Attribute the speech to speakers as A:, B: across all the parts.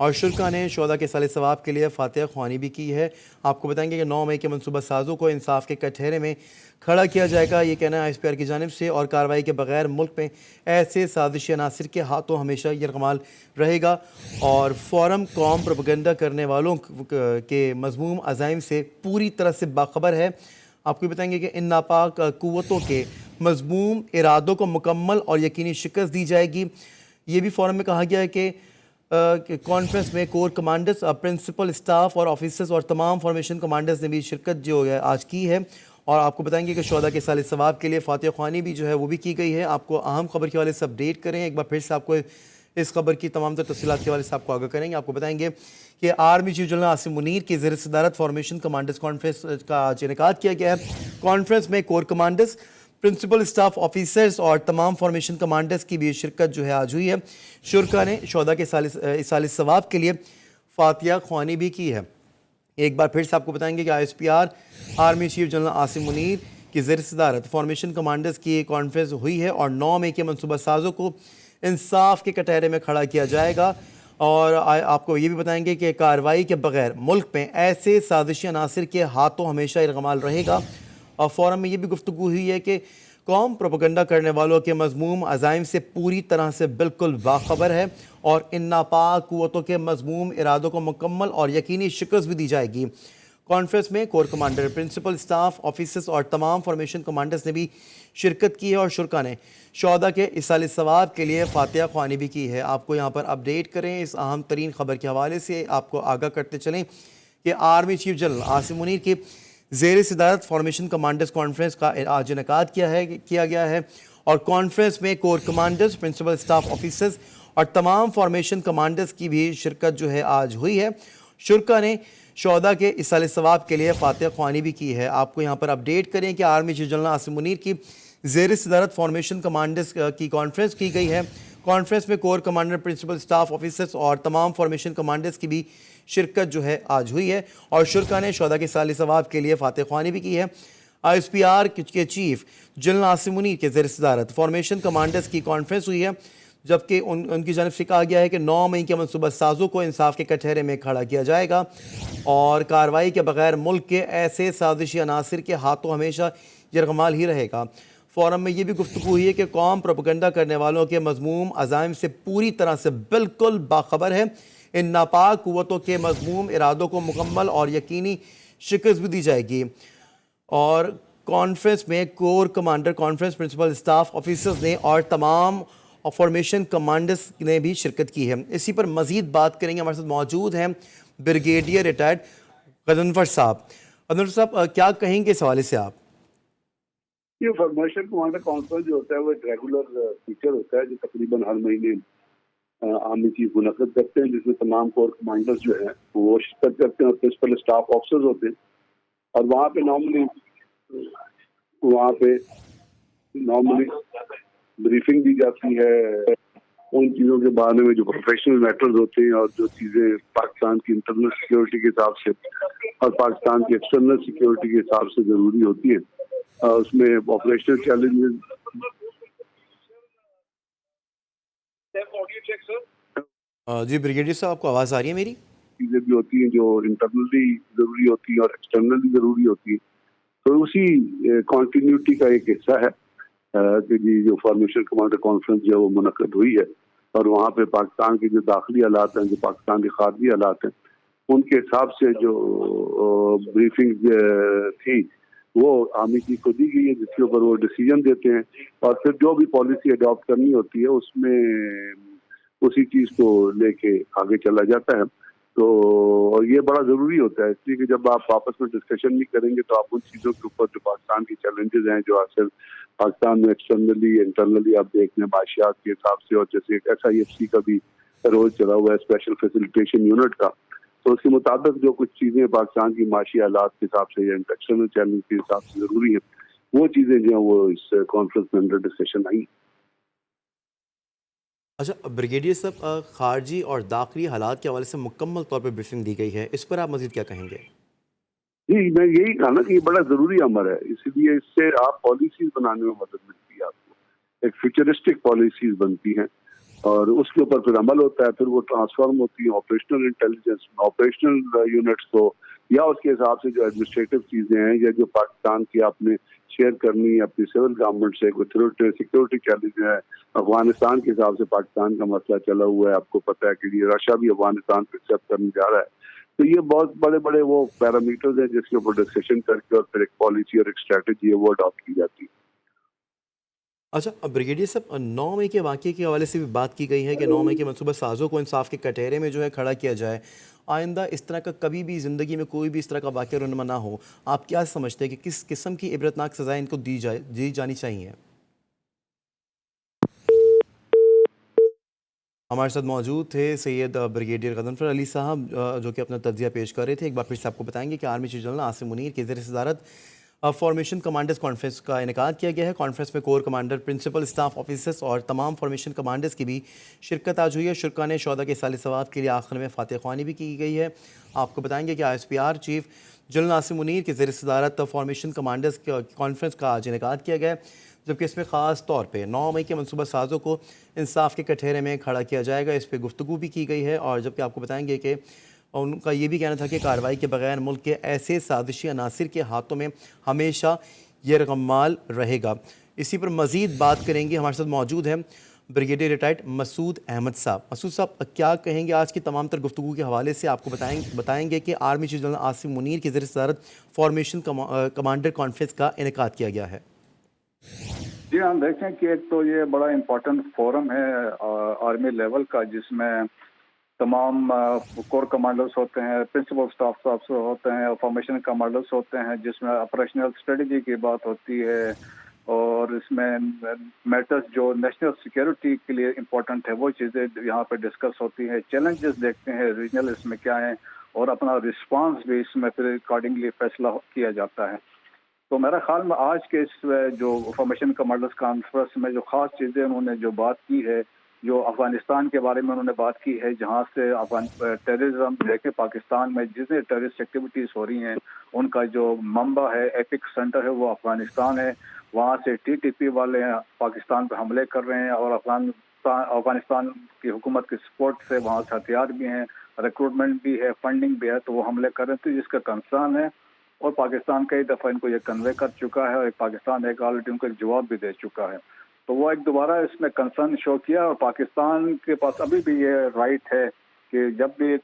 A: اور شرکا نے شہداء کے سال ثواب کے لیے فاتحہ خوانی بھی کی ہے۔ آپ کو بتائیں گے کہ 9 مئی کے منصوبہ سازوں کو انصاف کے کٹہرے میں کھڑا کیا جائے گا، یہ کہنا ہے ISPR کی جانب سے، اور کارروائی کے بغیر ملک میں ایسے سازشی عناصر کے ہاتھوں ہمیشہ یرغمال رہے گا، اور فورم قوم پروپیگنڈا کرنے والوں کے مذموم عزائم سے پوری طرح سے باخبر ہے۔ آپ کو بتائیں گے کہ ان ناپاک قوتوں کے مذموم ارادوں کو مکمل اور یقینی شکست دی جائے گی۔ یہ بھی فورم میں کہا گیا ہے کہ کانفرنس میں کور کمانڈرز، پرنسپل اسٹاف اور آفیسرز اور تمام فارمیشن کمانڈرز نے بھی شرکت جو ہے آج کی ہے۔ اور آپ کو بتائیں گے کہ شہداء کے سال ثواب کے لیے فاتحہ خوانی بھی جو ہے وہ بھی کی گئی ہے۔ آپ کو اہم خبر کے حوالے سے اپڈیٹ کریں، ایک بار پھر سے آپ کو اس خبر کی تمام تر تفصیلات کے حوالے سے آپ کو آگاہ کریں گے۔ آپ کو بتائیں گے کہ army chief general Asim Munir کی زیر صدارت فارمیشن کمانڈرز کانفرنس کا آج انعقاد کیا گیا ہے۔ کانفرنس میں corps commanders, principal staff officers اور تمام فارمیشن کمانڈرز کی بھی شرکت جو ہے آج ہوئی ہے۔ شرکا نے شہداء کے سال ثواب کے لیے فاتحہ خوانی بھی کی ہے۔ ایک بار پھر سے آپ کو بتائیں گے کہ ISPR army chief general Asim Munir کی زیر صدارت فارمیشن کمانڈرز کی کانفرنس ہوئی ہے، اور 9 مئی کے منصوبہ سازوں کو انصاف کے کٹہرے میں کھڑا کیا جائے گا، اور آپ کو یہ بھی بتائیں گے کہ کارروائی کے بغیر ملک میں ایسے سازشی عناصر کے ہاتھوں ہمیشہ ارغمال رہے گا۔ اور فورم میں یہ بھی گفتگو ہوئی ہے کہ قوم پروپیگنڈا کرنے والوں کے مذموم عزائم سے پوری طرح سے بالکل باخبر ہے، اور ان ناپاک قوتوں کے مذموم ارادوں کو مکمل اور یقینی شکست بھی دی جائے گی۔ کانفرنس میں corps commander, principal staff officers اور تمام فارمیشن کمانڈرز نے بھی شرکت کی ہے، اور شرکا نے شہداء کے سال ثواب کے لیے فاتحہ خوانی بھی کی ہے۔ آپ کو یہاں پر اپڈیٹ کریں اس اہم ترین خبر کے حوالے سے، آپ کو آگاہ کرتے چلیں کہ army chief general Asim Munir کی زیر صدارت فارمیشن کمانڈرز کانفرنس کا آج انعقاد کیا گیا ہے، اور کانفرنس میں corps commanders, principal staff officers اور تمام فارمیشن کمانڈرز کی بھی شرکت جو ہے آج ہوئی ہے۔ شرکا نے شہداء کے سال ثواب کے لیے فاتحہ خوانی بھی کی ہے۔ آپ کو یہاں پر اپڈیٹ کریں کہ army chief general Asim Munir کی زیر صدارت فارمیشن کمانڈرز کی کانفرنس کی گئی ہے۔ کانفرنس میں corps commander, principal staff officers اور تمام فارمیشن کمانڈرز کی بھی شرکت جو ہے آج ہوئی ہے، اور شرکا نے شہداء کے سال ثواب کے لیے فاتحہ خوانی بھی کی ہے۔ ISPR کے چیف جنرل عاصم منیر کے زیر صدارت فارمیشن کمانڈرز کی کانفرنس ہوئی ہے، جبکہ ان کی جانب سے کہا گیا ہے کہ 9 مئی کے منصوبہ سازوں کو انصاف کے کٹہرے میں کھڑا کیا جائے گا، اور کارروائی کے بغیر ملک کے ایسے سازشی عناصر کے ہاتھوں ہمیشہ یرغمال ہی رہے گا۔ فورم میں یہ بھی گفتگو ہوئی ہے کہ قوم پروپیگنڈا کرنے والوں کے مذموم عزائم سے پوری طرح سے بالکل باخبر ہے، ان ناپاک قوتوں کے مذموم ارادوں کو مکمل اور یقینی شکست بھی دی جائے گی۔ اور کانفرنس میں corps commander, conference principal staff officers نے اور تمام فارمیشن کمانڈرز نے بھی شرکت کی ہے۔ اسی پر مزید بات کریں گے، ہمارے ساتھ موجود ہیں بریگیڈیئر ریٹائرڈ غضنفر صاحب۔ غضنفر صاحب کیا کہیں گے اس حوالے سے آپ؟
B: یہ فارمیشن کمانڈر کانفرنس جو ہوتا ہے وہ ایک ریگولر فیچر ہوتا ہے جو تقریباً ہر مہینے آرمی چیف منعقد کرتے ہیں، جس میں تمام کور کمانڈرز جو ہیں وہ شرکت کرتے ہیں اور پرنسپل اسٹاف آفیسرز ہوتے ہیں، اور وہاں پہ نارملی بریفنگ دی جاتی ہے ان چیزوں کے بارے میں جو پروفیشنل میٹرز ہوتے ہیں، اور جو چیزیں پاکستان کی انٹرنل سیکیورٹی کے حساب سے اور پاکستان کی ایکسٹرنل سیکیورٹی کے حساب سے ضروری ہوتی ہیں۔ اس میں آپریشنل چیلنجز،
A: جی بریگیڈیئر صاحب، آپ کو آواز آ رہی ہے میری؟
B: چیزیں بھی ہوتی ہیں جو انٹرنلی ضروری ہوتی ہیں اور ایکسٹرنلی ضروری ہوتی ہیں، تو اسی کنٹینیوٹی کا ایک حصہ ہے کہ جی جو فارمیشن کمانڈر کانفرنس جو ہے وہ منعقد ہوئی ہے، اور وہاں پہ پاکستان کے جو داخلی حالات ہیں، جو پاکستان کے خارجی حالات ہیں، ان کے حساب سے جو بریفنگ تھی وہ آرمی چیف کو دی گئی ہے، جس کے اوپر وہ ڈیسیجن دیتے ہیں، اور پھر جو بھی پالیسی اڈاپٹ کرنی ہوتی ہے اس میں اسی چیز کو لے کے آگے چلا جاتا ہے۔ تو یہ بڑا ضروری ہوتا ہے، اس لیے کہ جب آپ آپس میں ڈسکشن نہیں کریں گے تو آپ ان چیزوں کے اوپر جو پاکستان کی چیلنجز ہیں، جو اکثر پاکستان میں ایکسٹرنلی انٹرنلی آپ دیکھ لیں معاشیات کے حساب سے، اور جیسے ایک SIFC کا بھی رول چلا ہوا ہے، اسپیشل فیسیلیٹیشن یونٹ کا، تو اس کے مطابق جو کچھ چیزیں پاکستان کی معاشی حالات کے حساب سے یا ایکسٹرنل چیلنج کے حساب سے ضروری ہیں، وہ چیزیں جو ہیں وہ اس کانفرنس میں انڈر ڈسکشن آئی۔
A: اچھا بریگیڈیئر صاحب، خارجی اور داخلی حالات کے حوالے سے مکمل طور پہ بریفنگ دی گئی ہے، اس پر آپ مزید کیا کہیں گے؟
B: جی میں یہی کہا نا کہ یہ بڑا ضروری امر ہے، اسی لیے اس سے آپ پالیسیز بنانے میں مدد ملتی ہے، آپ کو ایک فیوچرسٹک پالیسیز بنتی ہیں، اور اس کے اوپر پھر عمل ہوتا ہے، پھر وہ ٹرانسفارم ہوتی ہیں آپریشنل انٹیلیجنس، آپریشنل یونٹس کو، یا اس کے حساب سے جو ایڈمنسٹریٹو چیزیں ہیں یا جو پاکستان کی آپ نے شیئر کرنی ہے اپنی سول گورنمنٹ سے، کوئی سیکورٹی چیلنج ہے افغانستان کے حساب سے، پاکستان کا مسئلہ چلا ہوا ہے، آپ کو پتہ ہے کہ یہ رشیا بھی افغانستان پہ ایکسیپٹ کرنے جا رہا ہے. تو یہ بہت بڑے بڑے وہ پیرامیٹرز ہیں جس کے اوپر ڈسکشن کر کے اور پھر ایک پالیسی اور ایک اسٹریٹجی ہے وہ اڈاپٹ کی جاتی ہے.
A: اچھا بریگیڈیئر صاحب، 9 مئی کے واقعے کے حوالے سے بھی بات کی گئی ہے کہ 9 مئی کے منصوبہ سازوں کو انصاف کے کٹہرے میں جو ہے کھڑا کیا جائے. آئندہ اس طرح کا کبھی بھی زندگی میں کوئی بھی اس طرح کا واقعہ رونما نہ ہو. آپ کیا سمجھتے ہیں کہ کس قسم کی عبرتناک سزائیں ان کو دی جانی چاہیے؟ ہمارے ساتھ موجود تھے سید بریگیڈیئر غضنفر علی صاحب، جو کہ اپنا تجزیہ پیش کر رہے تھے. ایک بار پھر سے آپ کو بتائیں گے کہ army chief general Asim Munir کی زیر صدارت فارمیشن کمانڈرز کانفرنس کا انعقاد کیا گیا ہے. کانفرنس میں corps commander, principal staff officers اور تمام فارمیشن کمانڈرز کی بھی شرکت آج ہوئی ہے. شرکاء نے شہداء کے سال ثواب کے لیے آخر میں فاتح خوانی بھی کی گئی ہے. آپ کو بتائیں گے کہ ISPR chief general Asim Munir کی زیر صدارت فارمیشن کمانڈرز کانفرنس کا آج انعقاد کیا گیا ہے، جبکہ اس میں خاص طور پہ 9 مئی کے منصوبہ سازوں کو انصاف کے کٹہرے میں کھڑا کیا جائے گا. اس پہ گفتگو بھی کی گئی ہے، اور جبکہ آپ کو بتائیں گے کہ ان کا یہ بھی کہنا تھا کہ کارروائی کے بغیر ملک کے ایسے سازشی عناصر کے ہاتھوں میں ہمیشہ یرغمال رہے گا. اسی پر مزید بات کریں گے. ہمارے ساتھ موجود ہیں بریگیڈیئر ریٹائرڈ مسعود احمد صاحب. مسعود صاحب، کیا کہیں گے آج کی تمام تر گفتگو کے حوالے سے؟ آپ کو بتائیں گے کہ army chief general Asim Munir کی زیر صدارت فارمیشن کمانڈر کانفرنس کا انعقاد کیا گیا ہے.
C: جی ہاں، دیکھیں کہ ایک تو یہ بڑا امپورٹنٹ فورم ہے آرمی لیول کا، جس میں تمام کور کمانڈرز ہوتے ہیں، پرنسپل اسٹاف آفیسر ہوتے ہیں، اور فارمیشن کمانڈرز ہوتے ہیں، جس میں آپریشنل اسٹریٹجی کی بات ہوتی ہے، اور اس میں میٹرز جو نیشنل سیکیورٹی کے لیے امپورٹنٹ ہے وہ چیزیں یہاں پہ ڈسکس ہوتی ہیں. چیلنجز دیکھتے ہیں ریجنل اس میں کیا ہیں، اور اپنا رسپانس بھی اس میں پھر اکارڈنگلی فیصلہ کیا جاتا ہے. تو میرا خیال میں آج کے اس جو فارمیشن کمانڈرز کانفرنس میں جو خاص چیزیں انہوں نے جو بات کی ہے، جو افغانستان کے بارے میں انہوں نے بات کی ہے، جہاں سے ٹیررزم دیکھے پاکستان میں جتنے ٹیررسٹ ایکٹیویٹیز ہو رہی ہیں ان کا جو منبع ہے، ایپک سینٹر ہے، وہ افغانستان ہے. وہاں سے TTP والے پاکستان پہ حملے کر رہے ہیں، اور افغانستان کی حکومت کی سپورٹ سے وہاں سے ہتھیار بھی ہیں، ریکروٹمنٹ بھی ہے، فنڈنگ بھی ہے، تو وہ حملے کر رہے تھے، جس کا کنسرن ہے. اور پاکستان کئی دفعہ ان کو یہ کنوے کر چکا ہے، اور پاکستان ایک آلریڈی ان کو ایک جواب بھی دے چکا ہے. تو وہ ایک دوبارہ اس میں کنسرن شو کیا، اور پاکستان کے پاس ابھی بھی یہ رائٹ ہے کہ جب بھی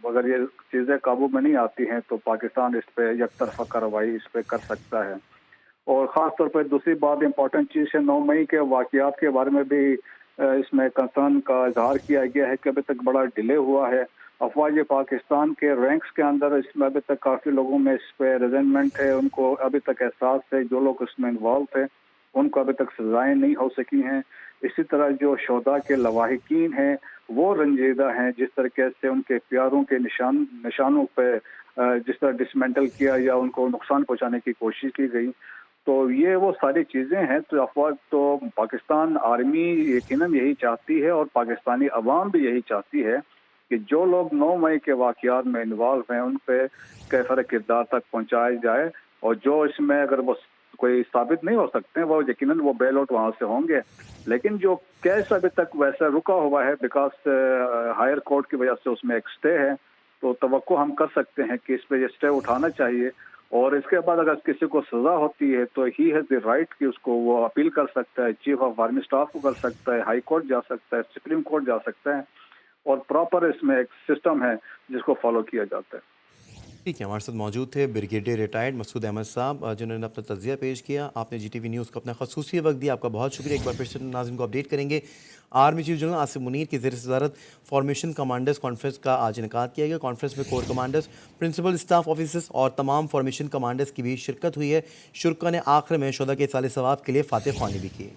C: اگر یہ چیزیں قابو میں نہیں آتی ہیں تو پاکستان اس پہ یک طرفہ کارروائی اس پہ کر سکتا ہے. اور خاص طور پہ دوسری بات امپورٹنٹ چیز ہے، 9 مئی کے واقعات کے بارے میں بھی اس میں کنسرن کا اظہار کیا گیا ہے کہ ابھی تک بڑا ڈیلے ہوا ہے. افواج پاکستان کے رینکس کے اندر اس میں ابھی تک کافی لوگوں میں اس پہ ریزنمنٹ ہے، ان کو ابھی تک احساس ہے، جو لوگ اس میں انوالو تھے ان کو ابھی تک سزائیں نہیں ہو سکی ہیں. اسی طرح جو شہداء کے لواحقین ہیں وہ رنجیدہ ہیں، جس طریقے سے ان کے پیاروں کے نشانوں پہ جس طرح ڈسمینٹل کیا یا ان کو نقصان پہنچانے کی کوشش کی گئی. تو یہ وہ ساری چیزیں ہیں. تو افواج تو پاکستان آرمی یقیناً یہی چاہتی ہے، اور پاکستانی عوام بھی یہی چاہتی ہے کہ جو لوگ 9 مئی کے واقعات میں انوالو ہیں ان پہ کیفر کردار تک پہنچایا جائے، اور جو اس میں اگر وہ کوئی ثابت نہیں ہو سکتے ہیں وہ یقیناً وہ بیل آؤٹ وہاں سے ہوں گے. لیکن جو کیس ابھی تک ویسا رکا ہوا ہے بیکاز ہائر کورٹ کی وجہ سے اس میں ایک سٹے ہے، تو توقع ہم کر سکتے ہیں کہ اس پہ یہ سٹے اٹھانا چاہیے. اور اس کے بعد اگر کسی کو سزا ہوتی ہے تو ہی ہیز دی رائٹ کہ اس کو وہ اپیل کر سکتا ہے، چیف آف آرمی اسٹاف کو کر سکتا ہے، ہائی کورٹ جا سکتا ہے، سپریم کورٹ جا سکتا ہے، اور پراپر اس میں ایک سسٹم ہے جس کو فالو کیا جاتا ہے.
A: ٹھیک ہے، ہمارے ساتھ موجود تھے بریگیڈیئر ریٹائرڈ مسعود احمد صاحب، جنہوں نے اپنا تجزیہ پیش کیا. آپ نے GTV نیوز کو اپنا خصوصی وقت دیا، آپ کا بہت شکریہ. ایک بار پھر سے ناظرین کو اپڈیٹ کریں گے. Army chief general Asim Munir کی زیر صدارت فارمیشن کمانڈرز کانفرنس کا آج انعقاد کیا گیا. کانفرنس میں corps commanders, principal staff officers اور تمام فارمیشن کمانڈرز کی بھی شرکت ہوئی ہے. شرکاء نے آخر میں شہداء کے سال ثواب کے لیے فاتح خوانی بھی کی.